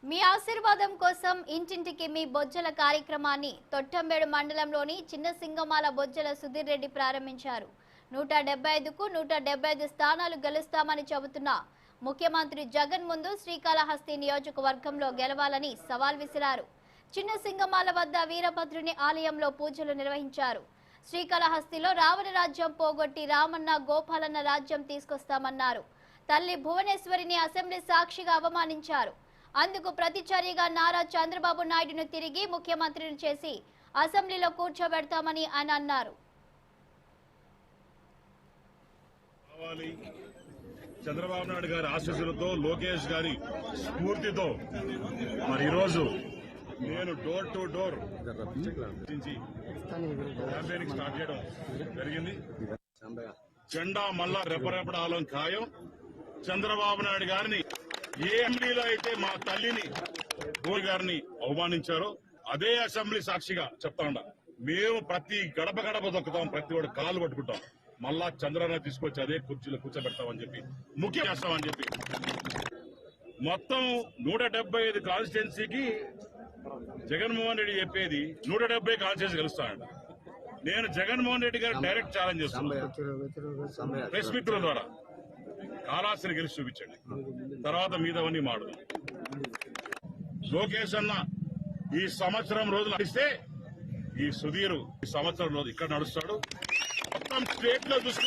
మీ ఆశీర్వాదం కోసం ఇంటింటికి మీ బొజ్జల కార్యక్రమాన్ని తొట్టంబేడు మండలంలోని చిన్న సింగమాల బొజ్జల సుధీర్ రెడ్డి ప్రారంభించారు. 175కు 175 స్థానాలు గెలుస్తామని చెబుతున్న ముఖ్యమంత్రి జగన్ ముందు శ్రీకాళహస్తి నియోజకవర్గంలో గెలవాలని సవాల్ విసిరారు. చిన్న సింగమాల వద్ద వీరభద్రుని ఆలయంలో పూజలు నిర్వహించారు. శ్రీకాళహస్తిలో రావణ రాజ్యం పోగొట్టి రామన్న గోపాలన్న రాజ్యం తీసుకొస్తామన్నారు. తల్లి భువనేశ్వరిని అసెంబ్లీ సాక్షిగా అవమానించారు. అందుకు ప్రతిచర్యగా నారా చంద్రబాబు నాయుడును తిరిగి ముఖ్యమంత్రిని చేసి అసెంబ్లీలో కూర్చోబెడతామని ఆయన అన్నారు. చంద్రబాబు నాయుడు గారి ఆశీస్సులతో, లోకేష్ గారి స్ఫూర్తితో మరి ఈరోజు నేను door to door campaigning start చేయడం జరిగింది. జెండా మళ్ళా రెపరెపడాలం ఖాయం. చంద్రబాబు నాయుడు గారిని ఏ అసెంబ్లీలో అయితే మా తల్లిని గోల్ గారిని అవమానించారో అదే అసెంబ్లీ సాక్షిగా చెప్తాండ మేము ప్రతి గడప గడప దొక్కుతాం, ప్రతి వాడు కాలు పట్టుకుంటాం. మళ్ళా చంద్రబాబు తీసుకొచ్చి అదే కుర్చీలో కూర్చోబెడతామని చెప్పి ముఖ్యం చేస్తామని చెప్పి మొత్తం 175 కాన్స్టిట్యున్సీకి జగన్మోహన్ రెడ్డి చెప్పేది 170 కాన్స్టిట్యున్సీ గెలుస్తానంట. నేను జగన్మోహన్ రెడ్డి గారు డైరెక్ట్ ఛాలెంజ్ చేస్తున్నాను ప్రెస్ మిత్రుల ద్వారా. కాళహస్తిని గెలిచి చూపించండి, తర్వాత మీదవన్నీ మాడు. లోకేష్ అన్న ఈ సంవత్సరం రోజులు నడిస్తే ఈ సుధీర్ ఈ సంవత్సరం రోజు ఇక్కడ నడుస్తాడు. మొత్తం స్టేట్ లో చూసుకుంటే